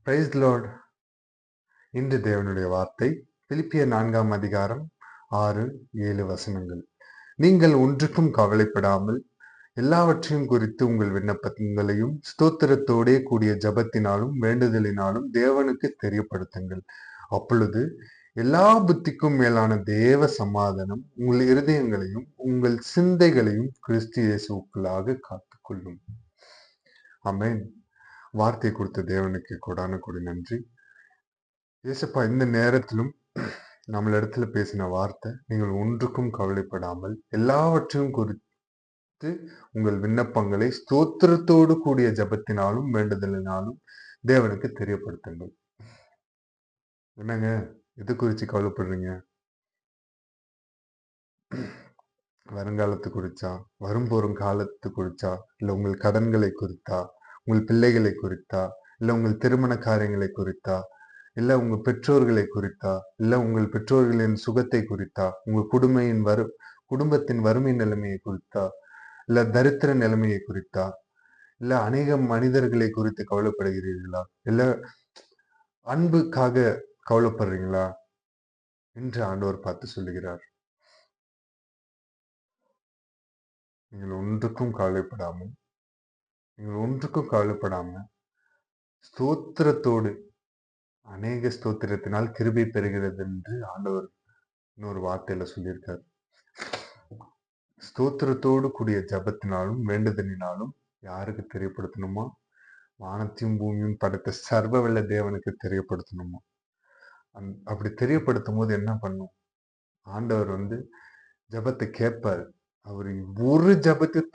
Price Lord. இன்று தேவனுடைய வார்த்தை பிலிப்பியர் 4ஆம் அதிகாரம் 6-7 வசனங்கள். நீங்கள் ஒன்றுக்கும் கவலைப்படாமல் எல்லாவற்றையும் குறித்து உங்கள் விண்ணப்பங்களையும் ஸ்தோத்திரத்தோடே கூடிய ஜபத்தினாலும் வேண்டுதலினாலும் தேவனுக்கு தெரியப்படுத்துங்கள். அப்பொழுது எல்லா புத்திக்கும் மேலான தேவ சமாதானம் உங்கள் இருதயங்களையும் உங்கள் சிந்தைகளையும் கிறிஸ்து இயேசுவுக்குள்ளாக காத்துக்கொள்ளும். ஆமென். வார்த்தை கொடுத்த தேவனுக்கு கொடான கொடி நன்றி. இயேசப்பா, இந்த நேரத்திலும் நம்மளிடத்துல பேசின வார்த்தை, நீங்கள் ஒன்றுக்கும் கவலைப்படாமல் எல்லாவற்றையும் குறித்து உங்கள் விண்ணப்பங்களை ஸ்தோத்திரத்தோடு கூடிய ஜபத்தினாலும் வேண்டுதலினாலும் தேவனுக்கு தெரியப்படுத்துங்கள். என்னங்க, எது குறிச்சு கவலைப்படுறீங்க? வருங்காலத்து குறிச்சா, வரும் காலத்து குறிச்சா, இல்ல உங்கள் கடன்களை குறித்தா, உங்கள் பிள்ளைகளை குறித்தா, இல்ல உங்கள் திருமண காரியங்களை குறித்தா, இல்ல உங்க பெற்றோர்களை குறித்தா, இல்ல உங்கள் பெற்றோர்களின் சுகத்தை குறித்தா, உங்க குடும்பத்தின் வறுமை நிலைமையை குறித்தா, இல்ல தரித்திர நிலைமையை குறித்தா, இல்ல அநேக மனிதர்களை குறித்து கவலைப்படுகிறீர்களா? இல்ல அன்புக்காக கவலைப்படுறீங்களா என்று ஆண்டவர் பார்த்து சொல்லுகிறார். நீங்கள் ஒன்றுக்கும் கவலைப்படாம ஸ்தோத்திரத்தோடு, அநேக ஸ்தோத்திரத்தினால் கிருபை பெறுகிறது என்று ஆண்டவர் இன்னொரு வார்த்தையில சொல்லியிருக்காரு. ஸ்தோத்திரத்தோடு கூடிய ஜபத்தினாலும் வேண்டுதலினாலும் யாருக்கு தெரியப்படுத்தணுமா? வானத்தையும் பூமியும் படைத்த சர்வ வல்ல தேவனுக்கு தெரியப்படுத்தணுமா? அப்படி தெரியப்படுத்தும் போது என்ன பண்ணும்? ஆண்டவர் ஜபத்தை கேட்பாரு. அவர் ஒரு ஜபத்தையும்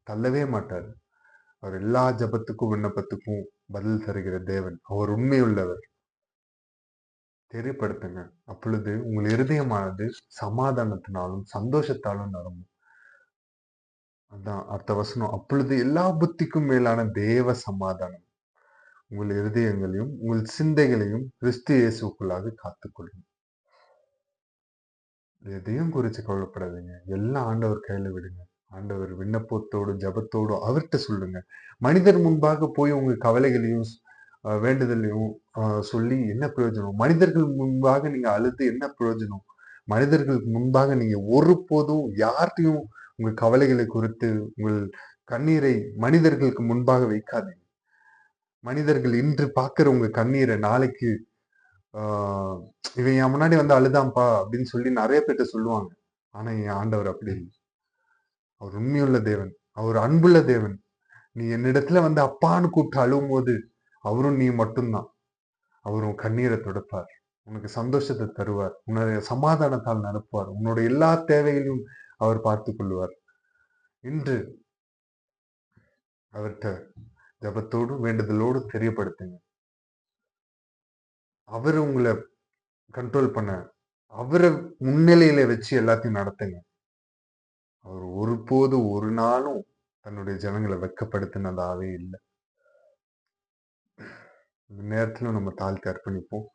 தள்ளவே மாட்டார். அவர் எல்லா ஜபத்துக்கும் விண்ணப்பத்துக்கும் பதில் தருகிற தேவன். அவர் உண்மையுள்ளவர். தெரியப்படுத்துங்க. அப்பொழுது உங்கள் இருதயமானது சமாதானத்தினாலும் சந்தோஷத்தாலும் நிரம்பும். அதான் அடுத்த வசனம். அப்பொழுது எல்லா புத்திக்கும் மேலான தேவ சமாதானம் உங்கள் இருதயங்களையும் உங்கள் சிந்தைகளையும் கிறிஸ்து இயேசுக்குள்ளாக காத்துக்கொள்ளும். எதையும் குறிச்சு கவலைப்படாதீங்க. எல்லாம் ஆண்டவர் கையில விடுங்க. ஆண்டவர் விண்ணப்பத்தோடு ஜபத்தோடு அவர்கிட்ட சொல்லுங்க. மனிதர் முன்பாக போய் உங்க கவலைகளையும் வேண்டுதலையும் சொல்லி என்ன பிரயோஜனம்? மனிதர்கள் முன்பாக நீங்க அழுது என்ன பிரயோஜனம்? மனிதர்களுக்கு முன்பாக நீங்க ஒருபோதும் யார்கிட்டையும் உங்க கவலைகளை குறித்து உங்கள் கண்ணீரை மனிதர்களுக்கு முன்பாக வைக்காதீங்க. மனிதர்கள் இன்று பார்க்கிற உங்க கண்ணீரை நாளைக்கு இவன் என் முன்னாடி அழுதாம்பா அப்படின்னு சொல்லி நிறைய பேர்ட்ட சொல்லுவாங்க. ஆனா என் ஆண்டவர் அப்படி இல்லை. அவர் உண்மையுள்ள தேவன். அவர் அன்புள்ள தேவன். நீ என்னிடத்துல அப்பான்னு கூப்பிட்டு அழுவும் போது அவரும் நீ மட்டும்தான். அவரும் கண்ணீரை துடைப்பார். உனக்கு சந்தோஷத்தை தருவார். உன்னுடைய சமாதானத்தால் நிரப்புவார். உன்னுடைய எல்லா தேவைகளையும் அவர் பார்த்து கொள்வார். இன்று அவர்கிட்ட ஜபத்தோடு வேண்டுதலோடு தெரியப்படுத்துங்க. அவர் உங்களை கண்ட்ரோல் பண்ண, அவரை முன்னிலையில வச்சு எல்லாத்தையும் நடத்துங்க. அவர் ஒருபோது ஒரு நாளும் தன்னுடைய ஜனங்களை வெட்கப்படுத்தினதாவே இல்லை. இந்த நேரத்திலும் நம்ம தாழ்த்தி அர்ப்பணிப்போம்.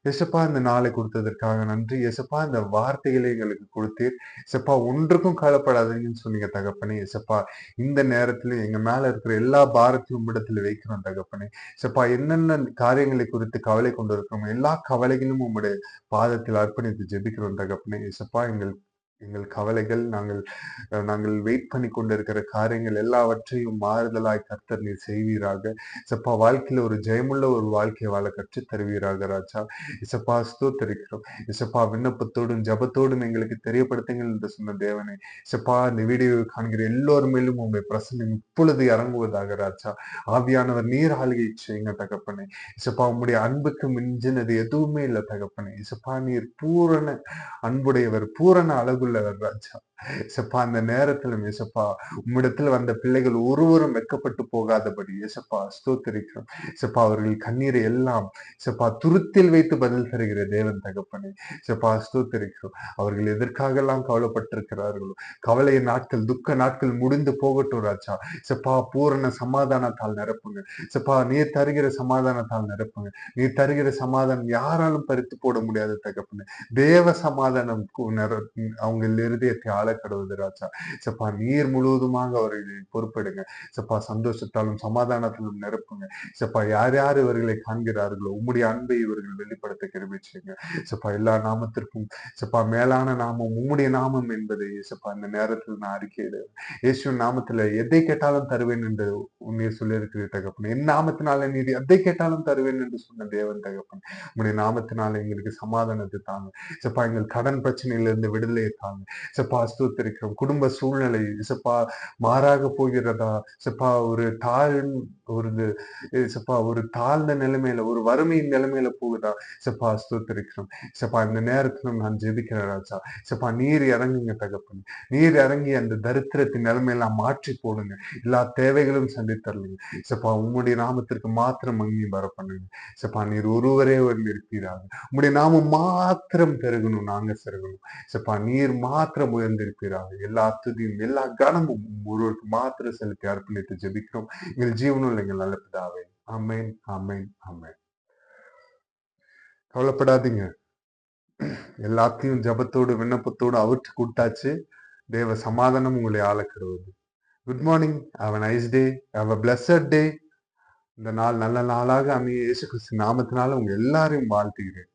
ஏசப்பா, இந்த நாளை கொடுத்ததற்காக நன்றி. ஏசப்பா, இந்த வார்த்தைகளை எங்களுக்கு கொடுத்தீர். ஏசப்பா, ஒன்றுக்கும் கவலைப்படாதீங்கன்னு சொன்னீங்க தகப்பனே. ஏசப்பா, இந்த நேரத்துல எங்க மேல இருக்கிற எல்லா பாரத்தையும் இடத்துல வைக்கிறோம் தகப்பனே. ஏசப்பா, என்னென்ன காரியங்களை குறித்து கவலை கொண்டு இருக்கிறோம், எல்லா கவலைகளும் உங்களுடைய பாதத்தில் அர்ப்பணித்து ஜெபிக்கிறோம் தகப்பனே. ஏசப்பா, எங்கள் கவலைகள், நாங்கள் வெயிட் பண்ணி கொண்டிருக்கிற காரியங்கள் எல்லாவற்றையும் மாறுதலாய் கர்த்தர் நீர் செய்வீராக. இசப்பா, வாழ்க்கையில ஒரு ஜெயமுள்ள ஒரு வாழ்க்கையை வாழ கற்று தருவீராக ராஜா. இசப்பா, ஸ்தோத்திரிக்கிறோம். இசப்பா, விண்ணப்பத்தோடும் ஜபத்தோடும் எங்களுக்கு தெரியப்படுத்துங்கள் என்று சொன்ன தேவனே. இசப்பா, இந்த வீடியோ காண்கிற எல்லோர் மேலும் உங்களுடைய பிரசன்னம் இப்பொழுது இறங்குவதாக ராஜா. ஆவியானவர் நீர் ஆளுகை செய்யுங்க தகப்பனே. இசப்பா, உங்களுடைய அன்புக்கு மிஞ்சினது எதுவுமே இல்லை தகப்பனே. இசப்பா, நீர் பூரண அன்புடையவர், பூரண அழகுள்ளவர் ராஜா. இசப்பா, அந்த நேரத்துல இசப்பா, உம்மிடத்துல வந்த பிள்ளைகள் ஒருவரும் வெட்கப்பட்டு போகாதபடி இசப்பா ஸ்தோத்திரிக்கிறோம். இசப்பா, அவர்கள் கண்ணீரை எல்லாம் இசப்பா துருத்தில் வைத்து பதில் தருகிற தேவன் தகப்பனே. இசப்பா, ஸ்தோத்திரிக்கிறோம். அவர்கள் எதற்காக எல்லாம் கவலைப்பட்டிருக்கிறார்களோ, கவலை நாட்கள், துக்க நாட்கள் முடிந்து போகட்டும் ராஜா. இசப்பா, பூரண சமாதானத்தால் நிரப்புங்க. இசப்பா, நீர் தருகிற சமாதானத்தால் நிரப்புங்க. நீர் தருகிற சமாதானம் யாராலும் பறித்து போட முடியாத தகப்பனே. தேவ சமாதானம் உங்கள் இருதயத்தை ஆள கடவுது ராஜா. சப்பா நீர் முழுவதுமாக அவர்களை பொறுப்பெடுங்க. சப்பா சந்தோஷத்தாலும் சமாதானத்திலும் நிரப்புங்க. சப்பா யார் யார் இவர்களை காண்கிறார்களோ உம்முடைய அன்பை இவர்கள் வெளிப்படுத்த கிருபை செய்யுங்க. சப்பா எல்லா நாமத்திற்கும் சப்பா மேலான நாமம் உம்முடைய நாமம் என்பதை சப்பா இந்த நேரத்தில் நான் அறிக்கையிடுறேன். இயேசுவின் நாமத்துல எதை கேட்டாலும் தருவேன் என்று நீர் சொல்லியிருக்கிறீர் தகப்பன். என் நாமத்தினால நீர் எதை கேட்டாலும் தருவேன் என்று சொன்ன தேவன் தகப்பன். உம்முடைய நாமத்தினால எங்களுக்கு சமாதானத்தை தாங்க. சப்பா எங்கள் கடன் பிரச்சனையிலிருந்து விடுதலையை தாங்க. சப்பா ஸ்தோத்திரிக்கிறோம். குடும்ப சூழ்நிலை சப்பா மாறாக போகிறதா, சப்பா ஒரு சப்பா ஒரு தாழ்ந்த நிலைமையில ஒரு வறுமையின் நிலைமையில போகுதா, சப்பா ஸ்தோத்திரிக்கிறோம். சப்பா இந்த நேரத்துல நான் ஜெபிக்கிறேன் ராஜா. சப்பா நீர் இறங்குங்க தகப்பன். நீர் இறங்கி அந்த தரித்திரத்தின் நிலைமையெல்லாம் மாற்றி போடுங்க. எல்லா தேவைகளும் சந்தித்தரலுங்க. சப்பா உம்முடைய நாமத்திற்கு மாத்திரம் மகிமை வர பண்ணுங்க. சப்பா நீர் ஒருவரே வந்து இருப்பீராக. உம்முடைய நாமம் மாத்திரம் பெருகணும், நாங்க பெருகணும். சப்பா நீர் மாத்திரம் உயர்ந்திருப்பீராக. எல்லா துதியும் எல்லா கனமும் ஒருவருக்கு மாத்திரம் செலுத்தி அர்ப்பணித்து ஜெபிக்கிறோம் எங்கள் ஜீவனுள்ள எங்கள் நல்ல பிதாவே. ஆமென், ஆமென், ஆமென். கவலைப்படாதீங்க. எல்லாத்தையும் ஜபத்தோடு விண்ணப்பத்தோடு அவற்றுக்கு விட்டாச்சு. தேவ சமாதானம் உங்களை ஆளக்கிறது. Good morning. Have a nice day. Have a blessed day. இந்த நாள் நல்ல நாளாக அமைய இயேசு கிறிஸ்து நாமத்தினால உங்க எல்லாரையும் வாழ்த்துகிறேன்.